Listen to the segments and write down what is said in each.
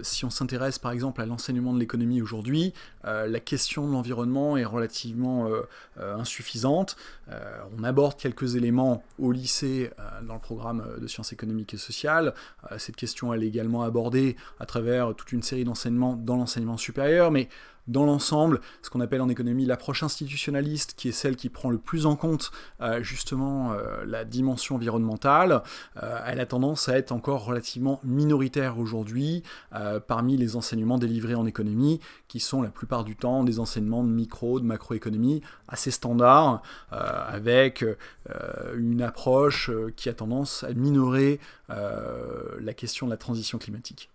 Si on s'intéresse par exemple à l'enseignement de l'économie aujourd'hui, la question de l'environnement est relativement insuffisante. On aborde quelques éléments au lycée dans le programme de sciences économiques et sociales. Cette question elle est également abordée à travers toute une série d'enseignements dans l'enseignement supérieur, mais dans l'ensemble, ce qu'on appelle en économie l'approche institutionnaliste, qui est celle qui prend le plus en compte justement la dimension environnementale, elle a tendance à être encore relativement minoritaire aujourd'hui parmi les enseignements délivrés en économie, qui sont la plupart du temps des enseignements de micro, de macroéconomie assez standards, avec une approche qui a tendance à minorer la question de la transition climatique.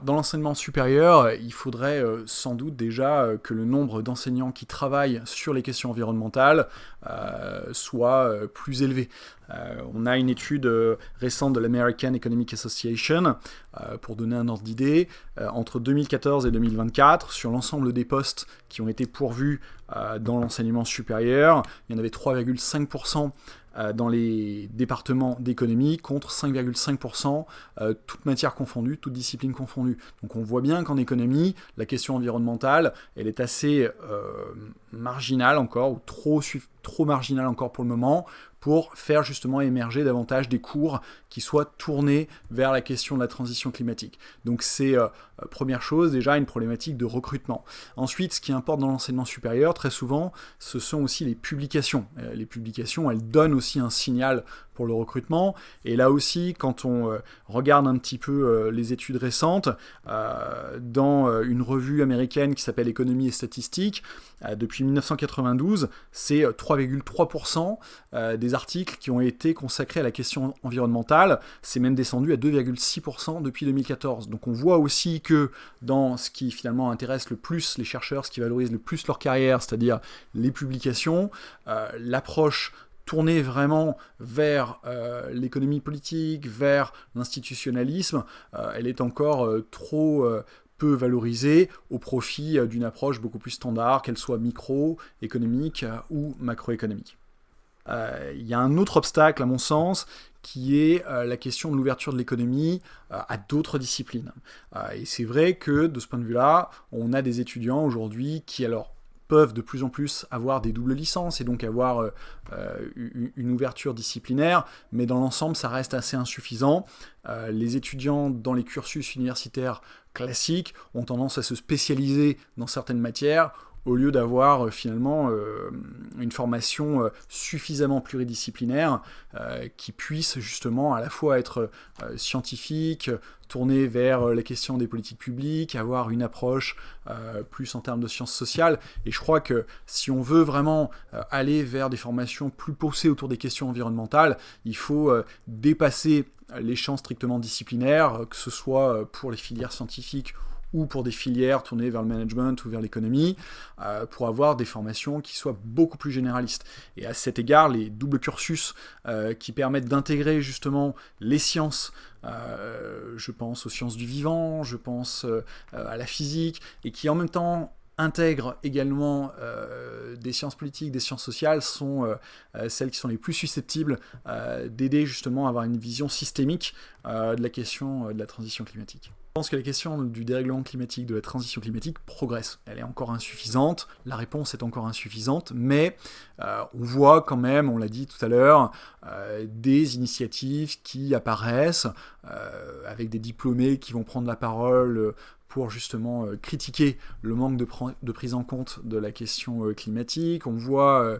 Dans l'enseignement supérieur, il faudrait sans doute déjà que le nombre d'enseignants qui travaillent sur les questions environnementales soit plus élevé. On a une étude récente de l'American Economic Association, pour donner un ordre d'idée, entre 2014 et 2024, sur l'ensemble des postes qui ont été pourvus dans l'enseignement supérieur, il y en avait 3,5% dans les départements d'économie, contre 5,5% toutes matières confondues, toutes disciplines confondues. Donc on voit bien qu'en économie, la question environnementale, elle est assez marginale encore, ou trop marginale encore pour le moment, pour faire justement émerger davantage des cours qui soient tournés vers la question de la transition climatique. Donc c'est, première chose, déjà une problématique de recrutement. Ensuite, ce qui importe dans l'enseignement supérieur, très souvent, ce sont aussi les publications. Les publications, elles donnent aussi un signal pour le recrutement. Et là aussi, quand on regarde un petit peu les études récentes, dans une revue américaine qui s'appelle Économie et Statistique, depuis 1992, c'est 3,3% des articles qui ont été consacrés à la question environnementale. C'est même descendu à 2,6% depuis 2014. Donc on voit aussi que dans ce qui finalement intéresse le plus les chercheurs, ce qui valorise le plus leur carrière, c'est-à-dire les publications, l'approche tournée vraiment vers l'économie politique, vers l'institutionnalisme, elle est encore trop peu valorisée au profit d'une approche beaucoup plus standard, qu'elle soit micro-économique ou macroéconomique. Il y a un autre obstacle, à mon sens, qui est la question de l'ouverture de l'économie à d'autres disciplines. Et c'est vrai que, de ce point de vue-là, on a des étudiants aujourd'hui qui, alors, peuvent de plus en plus avoir des doubles licences et donc avoir une ouverture disciplinaire, mais dans l'ensemble, ça reste assez insuffisant. Les étudiants dans les cursus universitaires classiques ont tendance à se spécialiser dans certaines matières au lieu d'avoir finalement une formation suffisamment pluridisciplinaire qui puisse justement à la fois être scientifique, tournée vers la question des politiques publiques, avoir une approche plus en termes de sciences sociales. Et je crois que si on veut vraiment aller vers des formations plus poussées autour des questions environnementales, il faut dépasser les champs strictement disciplinaires, que ce soit pour les filières scientifiques ou pour des filières tournées vers le management ou vers l'économie, pour avoir des formations qui soient beaucoup plus généralistes. Et à cet égard, les doubles cursus qui permettent d'intégrer justement les sciences, je pense aux sciences du vivant, je pense à la physique, et qui en même temps intègrent également des sciences politiques, des sciences sociales, sont celles qui sont les plus susceptibles d'aider justement à avoir une vision systémique de la question de la transition climatique. Je pense que la question du dérèglement climatique, de la transition climatique progresse. Elle est encore insuffisante, la réponse est encore insuffisante, mais on voit quand même, on l'a dit tout à l'heure, des initiatives qui apparaissent avec des diplômés qui vont prendre la parole pour justement critiquer le manque de prise en compte de la question climatique. On voit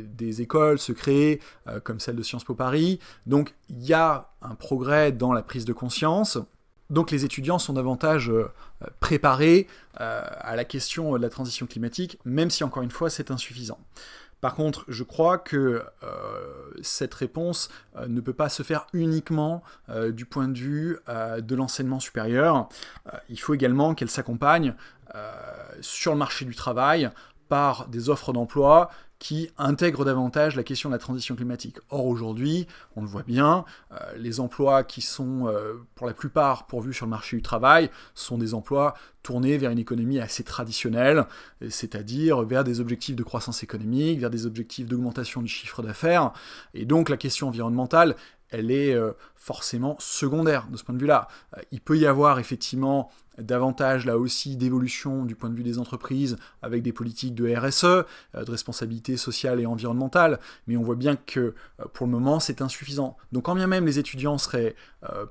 des écoles se créer comme celle de Sciences Po Paris. Donc il y a un progrès dans la prise de conscience. Donc les étudiants sont davantage préparés à la question de la transition climatique, même si encore une fois c'est insuffisant. Par contre, je crois que cette réponse ne peut pas se faire uniquement du point de vue de l'enseignement supérieur. Il faut également qu'elle s'accompagne sur le marché du travail par des offres d'emploi qui intègrent davantage la question de la transition climatique. Or aujourd'hui, on le voit bien, les emplois qui sont pour la plupart pourvus sur le marché du travail sont des emplois tournés vers une économie assez traditionnelle, c'est-à-dire vers des objectifs de croissance économique, vers des objectifs d'augmentation du chiffre d'affaires. Et donc la question environnementale, elle est forcément secondaire de ce point de vue-là. Il peut y avoir effectivement davantage là aussi d'évolution du point de vue des entreprises avec des politiques de RSE, de responsabilité sociale et environnementale, mais on voit bien que pour le moment c'est insuffisant. Donc quand bien même les étudiants seraient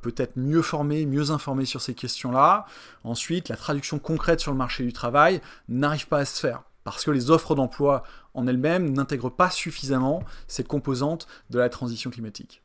peut-être mieux formés, mieux informés sur ces questions-là, ensuite la traduction concrète sur le marché du travail n'arrive pas à se faire, parce que les offres d'emploi en elles-mêmes n'intègrent pas suffisamment cette composante de la transition climatique.